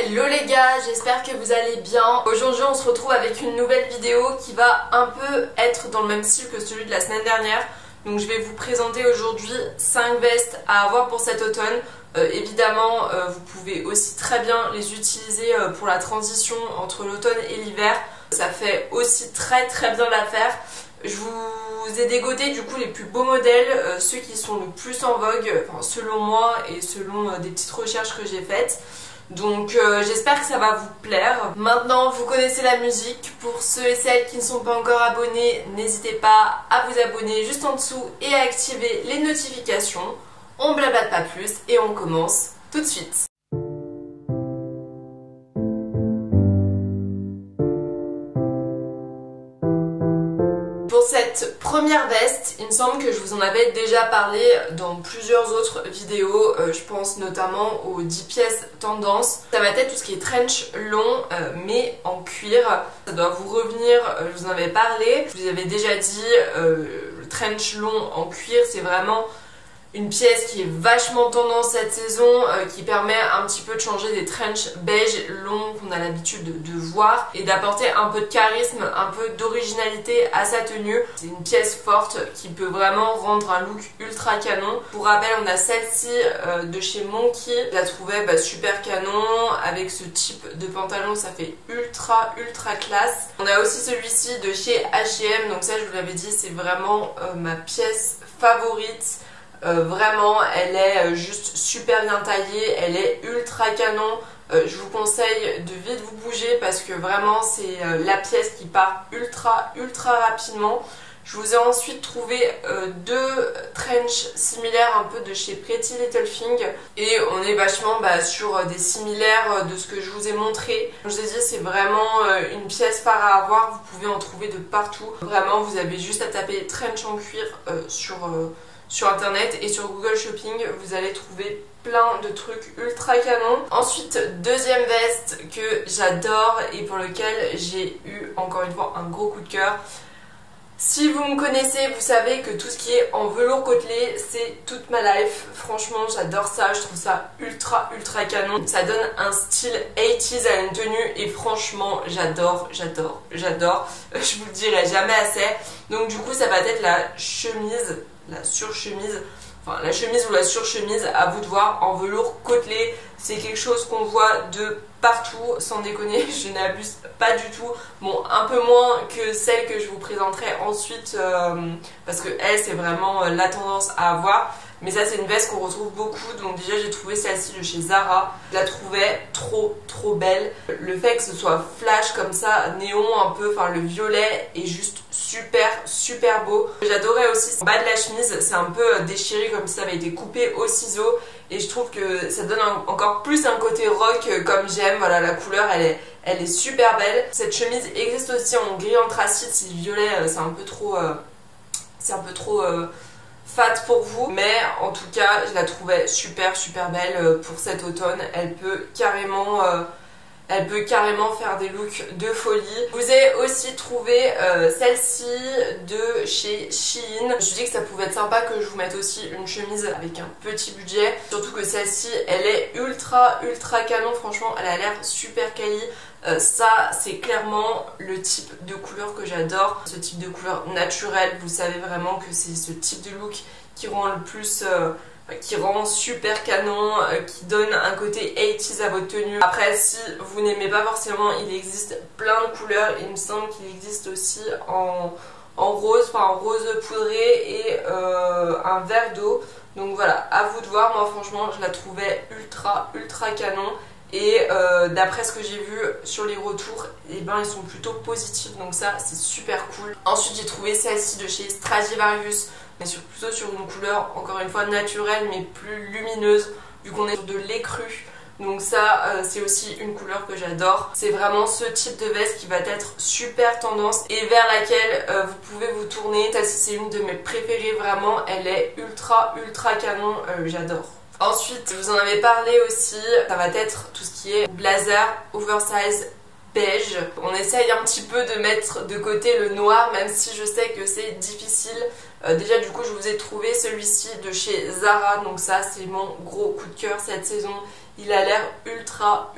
Hello les gars, j'espère que vous allez bien. Aujourd'hui on se retrouve avec une nouvelle vidéo qui va un peu être dans le même style que celui de la semaine dernière. Donc je vais vous présenter aujourd'hui 5 vestes à avoir pour cet automne. Évidemment vous pouvez aussi très bien les utiliser pour la transition entre l'automne et l'hiver. Ça fait aussi très bien l'affaire. Je vous ai dégoté du coup les plus beaux modèles, ceux qui sont le plus en vogue, enfin, selon moi et selon des petites recherches que j'ai faites. Donc j'espère que ça va vous plaire. Maintenant vous connaissez la musique, pour ceux et celles qui ne sont pas encore abonnés, n'hésitez pas à vous abonner juste en dessous et à activer les notifications. On blablate pas plus et on commence tout de suite. Pour cette première veste, il me semble que je vous en avais déjà parlé dans plusieurs autres vidéos, je pense notamment aux 10 pièces tendance. Ça va être tout ce qui est trench long mais en cuir. Ça doit vous revenir, je vous en avais parlé. Je vous avais déjà dit, le trench long en cuir c'est vraiment une pièce qui est vachement tendance cette saison, qui permet un petit peu de changer des trench beige longs qu'on a l'habitude de voir et d'apporter un peu de charisme, un peu d'originalité à sa tenue. C'est une pièce forte qui peut vraiment rendre un look ultra canon. Pour rappel, on a celle-ci de chez Monkey. Je la trouvais super canon, avec ce type de pantalon, ça fait ultra classe. On a aussi celui-ci de chez H&M, donc ça je vous l'avais dit, c'est vraiment ma pièce favorite. Vraiment elle est juste super bien taillée, elle est ultra canon. Je vous conseille de vite vous bouger parce que vraiment c'est la pièce qui part ultra rapidement. Je vous ai ensuite trouvé deux trench similaires un peu de chez Pretty Little Thing et on est vachement sur des similaires de ce que je vous ai montré. Comme je vous ai dit, c'est vraiment une pièce phare à avoir, vous pouvez en trouver de partout. Vraiment vous avez juste à taper trench en cuir sur internet et sur Google Shopping, vous allez trouver plein de trucs ultra canons. Ensuite, deuxième veste que j'adore et pour lequel j'ai eu encore une fois un gros coup de cœur. Si vous me connaissez, vous savez que tout ce qui est en velours côtelé, c'est toute ma life. Franchement, j'adore ça, je trouve ça ultra canon. Ça donne un style 80s à une tenue et franchement, j'adore. Je vous le dirai jamais assez. Donc du coup, ça va être la chemise, la surchemise, enfin la chemise ou la surchemise, à vous de voir, en velours côtelé. C'est quelque chose qu'on voit de partout, sans déconner, je n'abuse pas du tout. Bon, un peu moins que celle que je vous présenterai ensuite, parce que elle, c'est vraiment la tendance à avoir. Mais ça, c'est une veste qu'on retrouve beaucoup, donc déjà j'ai trouvé celle-ci de chez Zara. Je la trouvais trop belle. Le fait que ce soit flash comme ça, néon un peu, enfin le violet est juste super beau. J'adorais aussi le bas de la chemise, c'est un peu déchiré comme si ça avait été coupé au ciseau. Et je trouve que ça donne encore plus un côté rock comme j'aime. Voilà, la couleur elle est super belle. Cette chemise existe aussi en gris anthracite, si le violet c'est un peu trop fat pour vous, mais en tout cas je la trouvais super belle pour cet automne. Elle peut carrément faire des looks de folie. Je vous ai aussi trouvé celle-ci de chez Shein. Je me suis dit que ça pouvait être sympa que je vous mette aussi une chemise avec un petit budget. Surtout que celle-ci, elle est ultra canon. Franchement, elle a l'air super quali. Ça, c'est clairement le type de couleur que j'adore. Ce type de couleur naturelle. Vous savez vraiment que c'est ce type de look qui rend le plus... qui rend super canon, qui donne un côté 80s à votre tenue. Après, si vous n'aimez pas forcément, il existe plein de couleurs. Il me semble qu'il existe aussi en rose, enfin en rose poudré et un vert d'eau. Donc voilà, à vous de voir. Moi franchement, je la trouvais ultra canon. Et d'après ce que j'ai vu sur les retours, eh ben, ils sont plutôt positifs, donc ça c'est super cool. Ensuite j'ai trouvé celle-ci de chez Stradivarius, mais plutôt sur une couleur encore une fois naturelle mais plus lumineuse, vu qu'on est sur de l'écru. Donc ça c'est aussi une couleur que j'adore. C'est vraiment ce type de veste qui va être super tendance et vers laquelle vous pouvez vous tourner. Celle-ci c'est une de mes préférées, vraiment elle est ultra canon, j'adore. Ensuite, je vous en avais parlé aussi, ça va être tout ce qui est blazer oversize beige. On essaye un petit peu de mettre de côté le noir, même si je sais que c'est difficile. Déjà du coup je vous ai trouvé celui-ci de chez Zara, donc ça c'est mon gros coup de cœur cette saison. Il a l'air ultra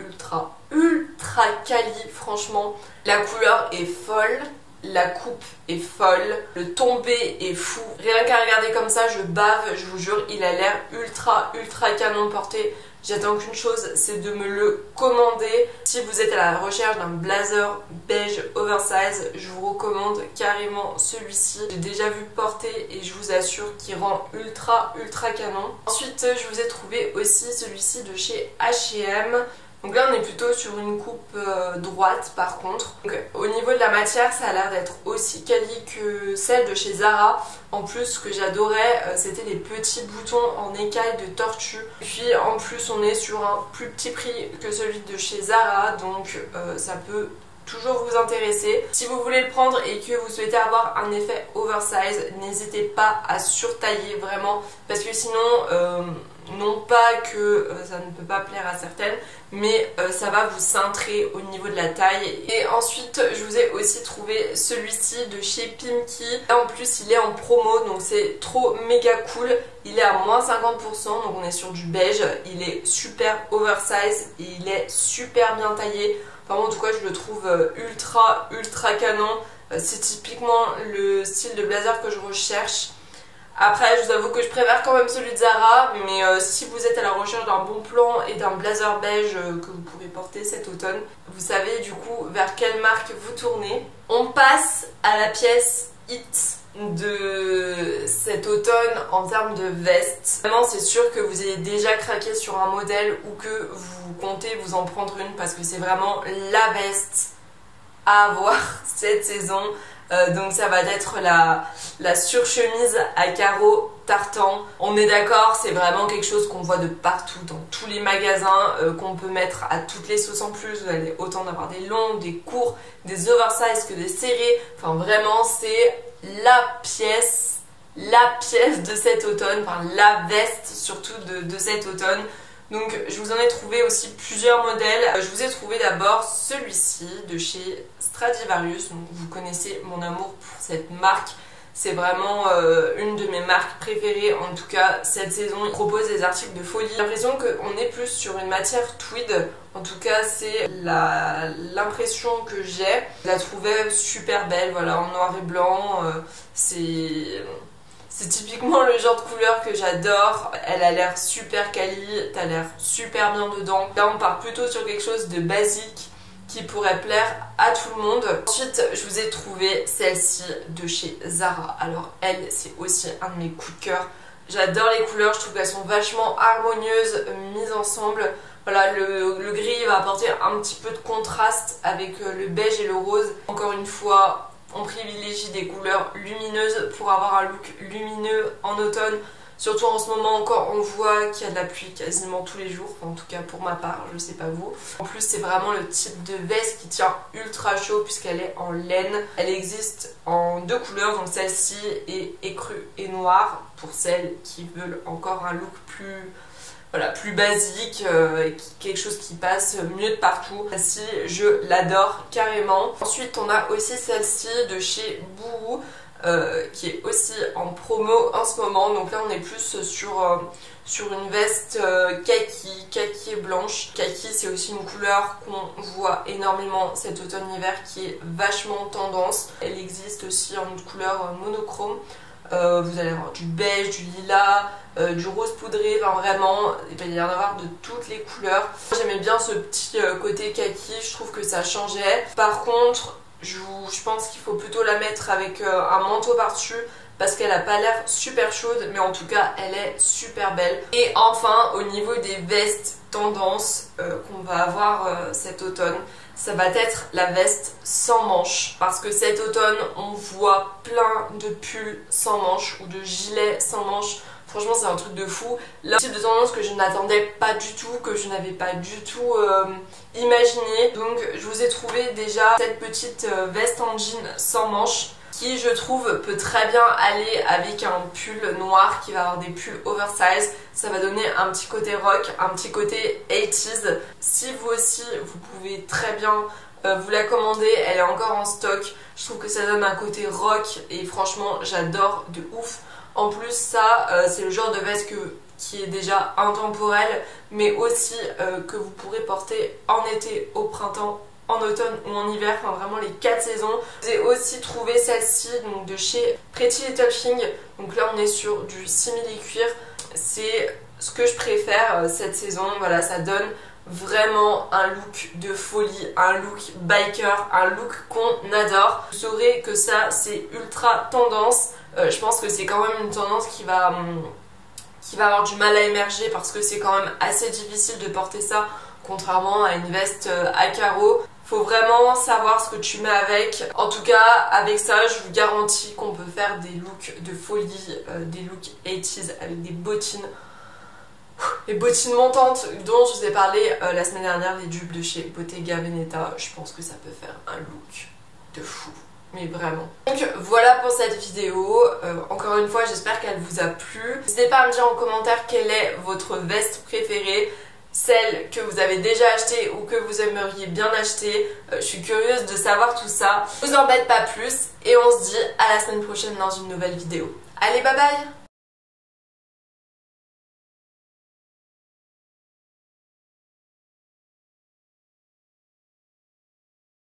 quali, franchement. La couleur est folle, la coupe est folle, le tombé est fou. Rien qu'à regarder comme ça, je bave, je vous jure, il a l'air ultra canon porté. J'attends qu'une chose, c'est de me le commander. Si vous êtes à la recherche d'un blazer beige oversize, je vous recommande carrément celui-ci. J'ai déjà vu porter et je vous assure qu'il rend ultra canon. Ensuite, je vous ai trouvé aussi celui-ci de chez H&M. Donc là on est plutôt sur une coupe droite par contre. Donc, au niveau de la matière ça a l'air d'être aussi quali que celle de chez Zara. En plus ce que j'adorais c'était les petits boutons en écaille de tortue. Puis en plus on est sur un plus petit prix que celui de chez Zara, donc ça peut toujours vous intéresser. Si vous voulez le prendre et que vous souhaitez avoir un effet oversize, n'hésitez pas à surtailler vraiment, parce que sinon non pas que ça ne peut pas plaire à certaines, mais ça va vous cintrer au niveau de la taille. Et ensuite je vous ai aussi trouvé celui-ci de chez Pimkie. Là en plus il est en promo, donc c'est trop méga cool. Il est à moins 50%, donc on est sur du beige. Il est super oversize et il est super bien taillé. Enfin, en tout cas je le trouve ultra canon. C'est typiquement le style de blazer que je recherche. Après je vous avoue que je préfère quand même celui de Zara, mais si vous êtes à la recherche d'un bon plan et d'un blazer beige que vous pourrez porter cet automne, vous savez du coup vers quelle marque vous tournez. On passe à la pièce hit de cet automne en termes de veste. Vraiment c'est sûr que vous ayez déjà craqué sur un modèle ou que vous comptez vous en prendre une, parce que c'est vraiment la veste à avoir cette saison. Donc ça va être la surchemise à carreaux tartan. On est d'accord, c'est vraiment quelque chose qu'on voit de partout dans tous les magasins, qu'on peut mettre à toutes les sauces en plus. Vous allez autant d'avoir des longs, des courts, des oversize que des serrés. Enfin vraiment c'est la pièce de cet automne, enfin la veste surtout de cet automne. Donc je vous en ai trouvé aussi plusieurs modèles. Je vous ai trouvé d'abord celui-ci de chez Stradivarius. Donc, vous connaissez mon amour pour cette marque. C'est vraiment une de mes marques préférées, en tout cas cette saison. Ils proposent des articles de folie. J'ai l'impression qu'on est plus sur une matière tweed. En tout cas c'est l'impression que j'ai. Je la trouvais super belle, voilà, en noir et blanc. C'est typiquement le genre de couleur que j'adore. Elle a l'air super quali, t'as l'air super bien dedans. Là on part plutôt sur quelque chose de basique qui pourrait plaire à tout le monde. Ensuite je vous ai trouvé celle-ci de chez Zara. Alors elle c'est aussi un de mes coups de cœur. J'adore les couleurs, je trouve qu'elles sont vachement harmonieuses mises ensemble. Voilà, le gris va apporter un petit peu de contraste avec le beige et le rose. Encore une fois, on privilégie des couleurs lumineuses pour avoir un look lumineux en automne. Surtout en ce moment encore, on voit qu'il y a de la pluie quasiment tous les jours. Enfin, en tout cas pour ma part, je sais pas vous. En plus c'est vraiment le type de veste qui tient ultra chaud puisqu'elle est en laine. Elle existe en deux couleurs, donc celle-ci est écrue et noire pour celles qui veulent encore un look plus... Voilà, plus basique, quelque chose qui passe mieux de partout. Celle-ci, je l'adore carrément. Ensuite, on a aussi celle-ci de chez Boohoo, qui est aussi en promo en ce moment. Donc là, on est plus sur une veste kaki et blanche. Kaki, c'est aussi une couleur qu'on voit énormément cet automne-hiver, qui est vachement tendance. Elle existe aussi en une couleur monochrome. Vous allez avoir du beige, du lilas, du rose poudré, enfin vraiment il va y en avoir de toutes les couleurs. J'aimais bien ce petit côté kaki, je trouve que ça changeait. Par contre je pense qu'il faut plutôt la mettre avec un manteau par-dessus, parce qu'elle a pas l'air super chaude, mais en tout cas elle est super belle. Et enfin au niveau des vestes tendance qu'on va avoir cet automne, ça va être la veste sans manches, parce que cet automne on voit plein de pulls sans manches ou de gilets sans manches. Franchement c'est un truc de fou. Là, un type de tendance que je n'attendais pas du tout, que je n'avais pas du tout imaginé. Donc je vous ai trouvé déjà cette petite veste en jean sans manches, qui je trouve peut très bien aller avec un pull noir qui va avoir des pulls oversize. Ça va donner un petit côté rock, un petit côté 80s. Si vous aussi vous pouvez très bien vous la commander, elle est encore en stock. Je trouve que ça donne un côté rock et franchement j'adore de ouf. En plus ça c'est le genre de veste que qui est déjà intemporelle, mais aussi que vous pourrez porter en été, au printemps, en automne ou en hiver, enfin vraiment les 4 saisons. J'ai aussi trouvé celle-ci donc de chez Pretty Little Thing, donc là on est sur du simili-cuir, c'est ce que je préfère cette saison, voilà, ça donne vraiment un look de folie, un look biker, un look qu'on adore. Vous saurez que ça c'est ultra tendance, je pense que c'est quand même une tendance qui va avoir du mal à émerger parce que c'est quand même assez difficile de porter ça contrairement à une veste à carreaux. Faut vraiment savoir ce que tu mets avec. En tout cas, avec ça, je vous garantis qu'on peut faire des looks de folie, des looks 80s avec des bottines. Les bottines montantes dont je vous ai parlé la semaine dernière, les dupes de chez Bottega Veneta, je pense que ça peut faire un look de fou. Mais vraiment. Donc voilà pour cette vidéo. Encore une fois, j'espère qu'elle vous a plu. N'hésitez pas à me dire en commentaire quelle est votre veste préférée, celle que vous avez déjà achetée ou que vous aimeriez bien acheter. Je suis curieuse de savoir tout ça. Je vous embête pas plus et on se dit à la semaine prochaine dans une nouvelle vidéo. Allez, bye bye!